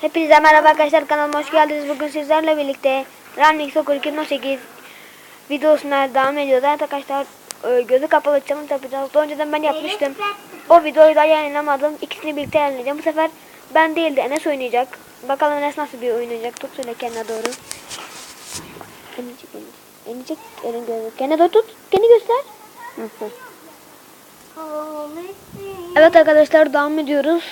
Hepinize merhaba arkadaşlar, kanalıma hoş geldiniz. Bugün sizlerle birlikte Running Soccer 2018 videosuna devam ediyoruz. Evet arkadaşlar, gözü kapalı challenge yapacağız. Daha önceden ben yapmıştım. O videoyu da yayınlamadım. İkisini birlikte yayınlayacağım. Bu sefer ben değil de Enes oynayacak. Bakalım Enes nasıl bir oynayacak. Tut şöyle kendine doğru. Enicik elin gözü. Kendine doğru tut. Kendini göster. Evet arkadaşlar, devam ediyoruz.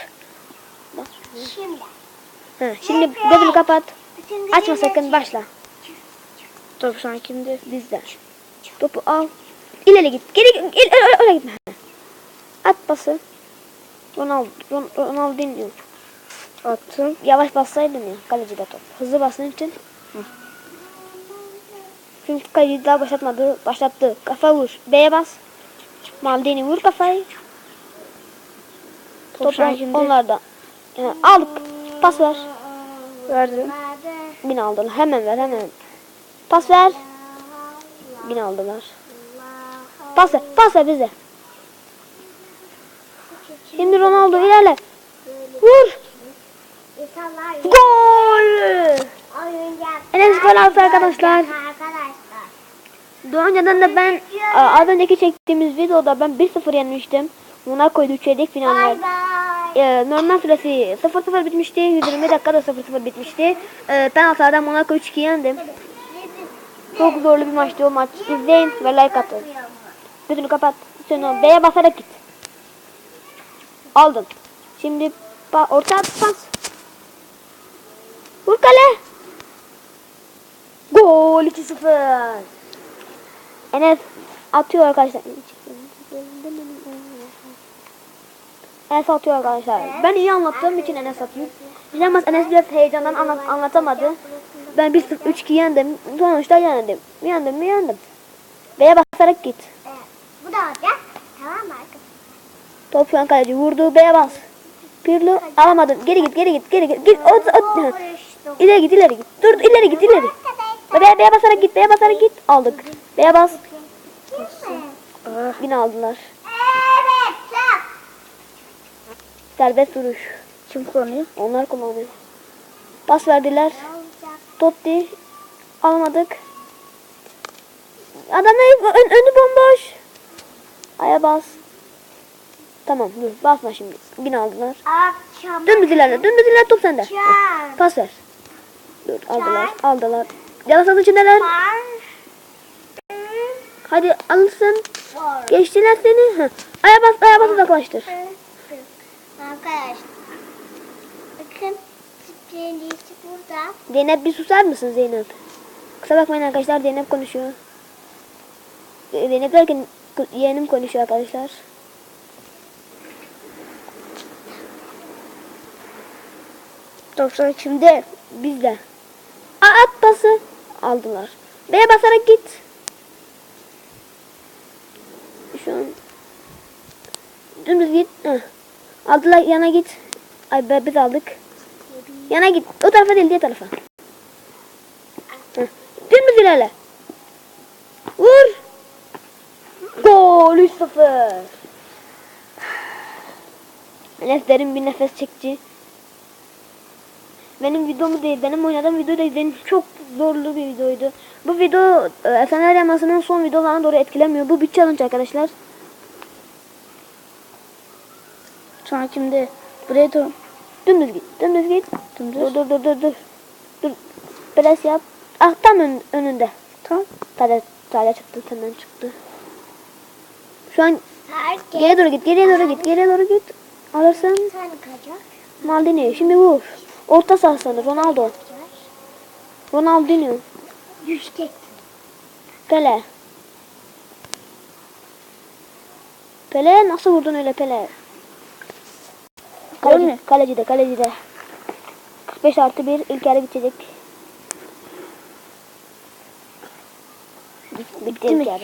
Şimdi gözünü kapat. Açma sakın, başla. Top şu an kimde? Bizde. Topu al. İleri git. Öyle gitme. At pası. Ronaldinho. Attım. Yavaş bassaydın ya. Kaleci de top. Hızlı bastığın için. Çünkü kaleci daha başlattı. Kafa vur. B'ye bas. Maldini vur kafayı. Top onlardan. Yani aldık. Pas ver. Verdim. 1000 aldılar. Hemen ver, hemen. Pas ver. 1000 aldılar. Pas ver bize. Şimdi Ronaldo ilerle. Vur. Gol. Enes gol attı arkadaşlar. Daha önceden de ben az önceki çektiğimiz videoda ben 1-0 yenmiştim. Monaco'ydu çeyrek finaller. Normal süresi 0-0 bitmişti. 120 dakikada 0-0 bitmişti. Penaltılardan Monaco 3-2 yendim. Çok zorlu bir maçtı o maç. İzleyin ve like atın. Gözünü kapat. Sonra B'ye basarak git. Aldın. Şimdi orta pas. Vur kale. Gol 2-0. Enes atıyor arkadaşlar. Enes atıyor arkadaşlar. Ben iyi anlattığım için Enes atıyor. Bilemez, Enes biraz heyecandan anlatamadı. Ben 1-0-3-2 yendim. Sonuçta yendim. Yendim. B'ye basarak git. Bu da olacak. Tamam mı arkadaşlar? Top şu an kaleci vurdu. B'ye bas. Pirlo alamadın. Geri git. Git. İleri git. Dur, ileri git. B'ye basarak git. Aldık. B'ye bas. 1000 aldılar. Evet. Serbest vuruş. Kim kullanıyor? Onlar kullanıyor. Pas verdiler. Totti. Almadık. Adamın önü bomboş. Aya bas. Tamam, dur. Basma şimdi. 1000 aldılar. Dümdüz ilerle. Top sende. Pas ver. Dur, aldılar. Yalasın içindeler. Hadi alırsın. Geçtiler seni. Aya bas uzaklaştır. Arkadaşlar. Bakın. Spreyliğisi burada. Zeynep, bir susar mısın Zeynep? Kusura bakmayın arkadaşlar, Zeynep konuşuyor. Zeynep derken yeğenim konuşuyor arkadaşlar. Top şimdi bizde. At pası. Aldılar. B'ye basarak git. Şu an dümdüz git. Aldılar, yana git. Ay biz aldık. Yana git. O tarafa değil, diğer tarafa. Dümdüz ilerle. Vur. Gol 3-0. Enes derin bir nefes çekti. Benim videomu değil, benim oynadığım video değil, çok zorlu bir videoydu. Bu video Efsaneler Yaması'nın son videolarına doğru etkilemiyor. Bu bir challenge arkadaşlar. Sonra şimdi buraya doğru dümdüz git. Dur. Pres yap. Tam önünde. Tamam. Tale çıktı, senden çıktı. Şu an geriye doğru git. Alırsın. Maldini. Şimdi vur. Orta sahasında Ronaldinho. Yüksek. Pele nasıl vurdun öyle Pele? Kalecide. 45+1 ilk yarı bitecek. Bitti ilk yarı.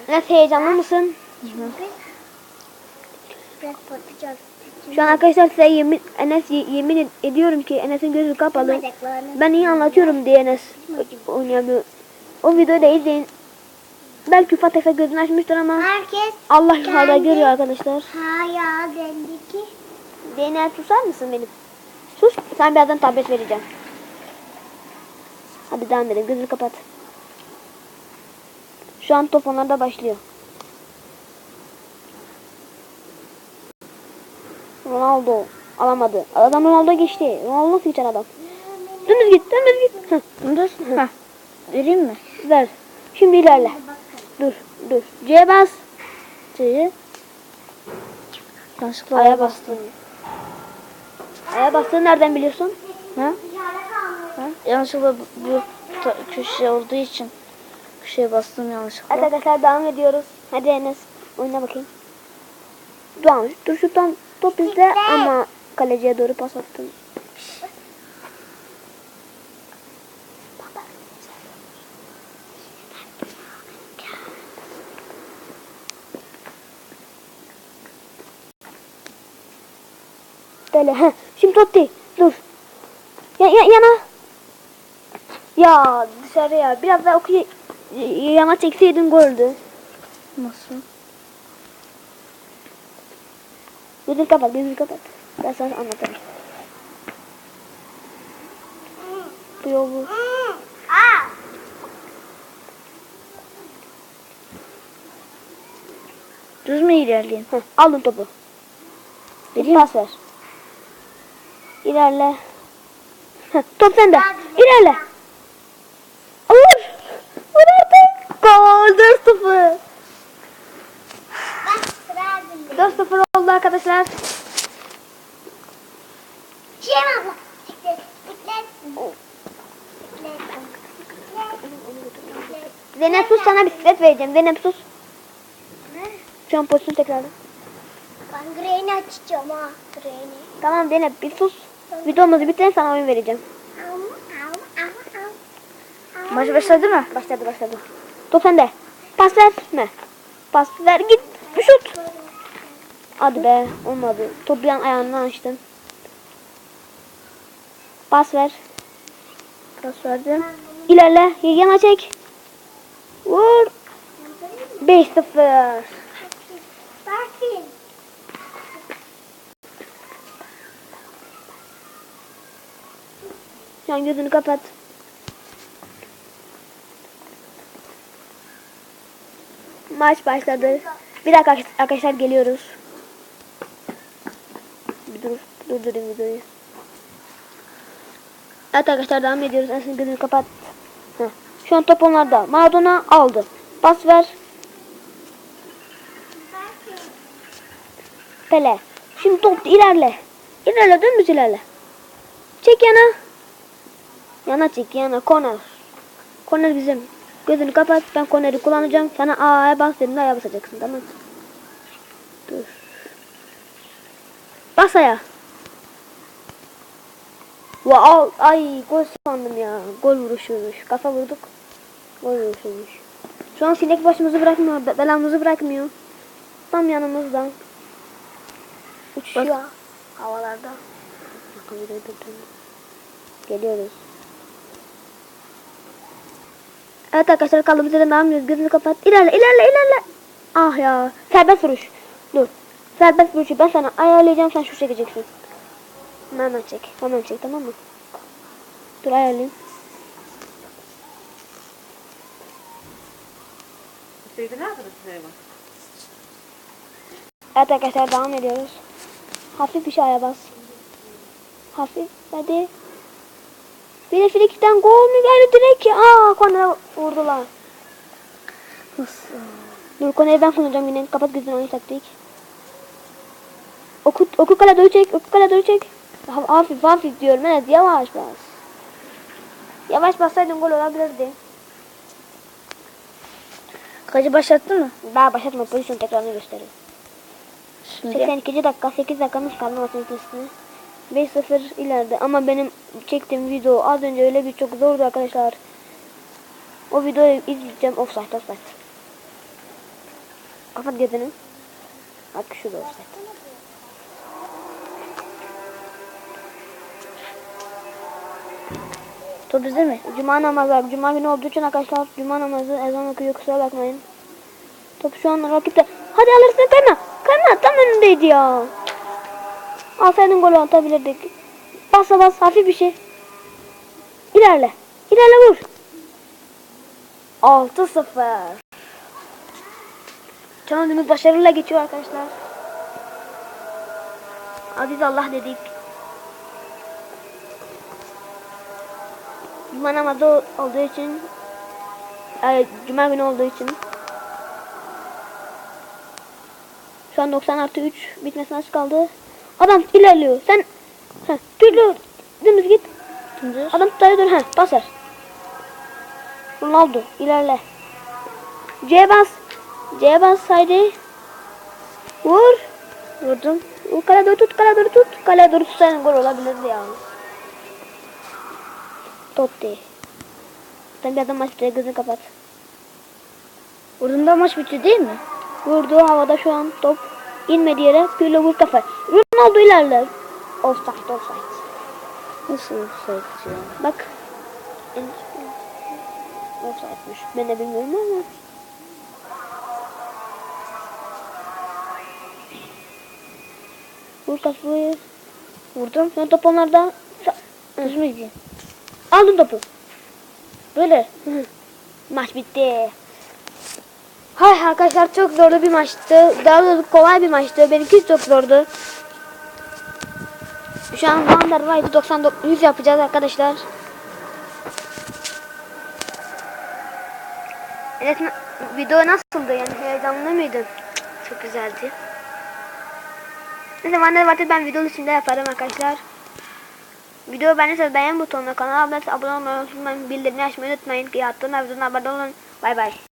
Nasıl, heyecanlı mısın? Şu an arkadaşlar size yemin ediyorum ki Enes'in gözü kapalı. Ben iyi anlatıyorum diye Enes oynayamıyor. O videoyu da izleyin. Belki ufak tefek gözünü açmıştır ama Allah yukarıda görüyor arkadaşlar. Hayalindeki. Zeynep, susar mısın benim? Sus. sus. Sen birazdan tablet vereceğim. Hadi devam edelim. Gözünü kapat. Şu an top onlarda başlıyor. Ronaldo alamadı. Adam Ronaldo geçti. Ronaldo nasıl geçer adam? Dümdüz git, dümdüz git. Heh, dümdüz. Heh. Vereyim mi? Ver. Şimdi ilerle. Dur, dur. C'ye bas. C'ye. Yanlışlıkla A'ya bastın. A'ya bastığını nereden biliyorsun? Ha? Ha? Yanlışlıkla bu köşe olduğu için köşeye bastım yanlışlıkla. Evet arkadaşlar devam ediyoruz. Hadi Enes oyuna bakayım. Doğan dur şuradan top izle ama kaleciye doğru pas attın. Böyle heh. Şimdi Totti dur. Yana. Ya dışarıya biraz daha yana çekseydin goldü. Nasıl? Gözünü kapat, gözünü kapat. Ben sana anlatayım. Bu yolu. Düz mü ilerleyeyim? Heh, aldın topu. Vereyim. Pas ver. İlerle. Heh, top sende. İlerle. Vur. Vur artık. Gol 4-0. 4-0 oldu arkadaşlar. Zeynep sus, sana bisiklet vereceğim. Zeynep sus. Şu an pozisyon tekrarda. Ben Grey'ni açacağım ha. Grey'ni. Tamam Zeynep bir sus. Videomuzu bitirin, sana oyun vereceğim. Maç başladı mı? Başladı. Top sende. Pas verme. Pas ver git. Şut. Hadi be olmadı. Topu bir an ayağından açtın. Pas ver. Pas verdim. İlerle. Yana çek. Vur. 5-0. Şu an gözünü kapat. Maç başladı. Bir dakika arkadaşlar geliyoruz. Bir durdurayım videoyu. Evet arkadaşlar devam ediyoruz. Esin gözünü kapat. Heh. Şu an top onlarda. Maradona aldı. Pas ver. Pele. Şimdi top ilerle. İlerle dümdüz ilerle. Çek yana. Yana çek yana. Korner. Korner bizim. Gözünü kapat. Ben korneri kullanacağım. Sana A'ya bas dediğimde A'ya basacaksın. Tamam. Dur. Bas A'ya. Wow, ay gol sandım ya. Gol vuruşuymuş. Kafa vurduk. Gol vuruşuymuş. Şu an sinek başımızı bırakmıyor. Belamızı bırakmıyor. Tam yanımızda. Uçuyor. Havalarda. Geliyoruz. Evet arkadaşlar kaldığımız yerden devam ediyoruz. Gözünü kapat. İlerle. Ah ya. Serbest vuruş. Dur. Serbest vuruşu ben sana ayarlayacağım. Sen şu çekeceksin. Hemen çek. Hemen çek, tamam mı? Dur ayarlayayım. Evet arkadaşlar devam ediyoruz. Hafif bir şey aya bas. Hafif. Hadi. Bir de frikikten gol mü geldi direkt? Kornere vurdular. Nasıl? Dur korneri ben kullanacağım yine. Kapat gözünü, oyun taktik. Oku kale doğru çek. Hafif diyorum. Evet yavaş bas. Yavaş bassaydın gol olabilirdi. Kaçı başlattı mı? Daha başlatma, pozisyon tekrarını gösteriyor. Şimdi. 82. dakika, 8 dakikamız kaldı maçın üstüne. 5-0 ileride ama benim çektiğim video az önce öyle bir çok zordu arkadaşlar. O videoyu izleyeceğim. Offside. Kapat gözünü. Bak şurada offside. Top bizde mi? Cuma namazı abi. Cuma günü olduğu için arkadaşlar cuma namazı ezan okuyor, kusura bakmayın. Top şu an rakipte. Hadi alırsın, kayma. Tam önündeydi ya. Alsaydın golü atabilirdik. basa bas hafif bir şey. İlerle. İlerle vur. 6-0. Challenge'ımız başarıyla geçiyor arkadaşlar. Aziz Allah dedik. Cuma namazı olduğu için, Cuma günü olduğu için. Şu an 90+3 bitmesine az kaldı. Adam ilerliyor. Sen türlü dümdüz git. Dümdüz. Adam tutarı dön. Basar. Ronaldo ilerle. C'ye bas. C'ye bas haydi. Vur. Vurdum. Kale doğru tut. Kale doğru tut. Kale doğru tutsan gol olabilirdi ya. Totti. Sen bir adam maçta gözünü kapat. Vurduğumda maç bitti değil mi? Vurdu havada şu an top. İnmedi yere. Pirlo vur kafa. Ronaldo ilerler. Offside. Nasıl offside ya? Bak. Offside'miş. Ben de bilmiyorum ama. Vur kafayı. Vurdum. Sonra top onlarda. Düz mü gideyim? Aldın topu. Böyle. Maç bitti. Hay arkadaşlar çok zorlu bir maçtı. Daha doğrusu kolay bir maçtı. Benimki çok zordu. Şu an Wonderwide 99 yapacağız arkadaşlar. Evet, video nasıldı yani, heyecanlı mıydın? Çok güzeldi. Neyse Wonderwide ben video içinde yaparım arkadaşlar. Video beğenirseniz beğen butonuna, kanala abone olmayı unutmayın, bildirimleri açmayı unutmayın ki attığım videodan haberdar olun. Bay bay.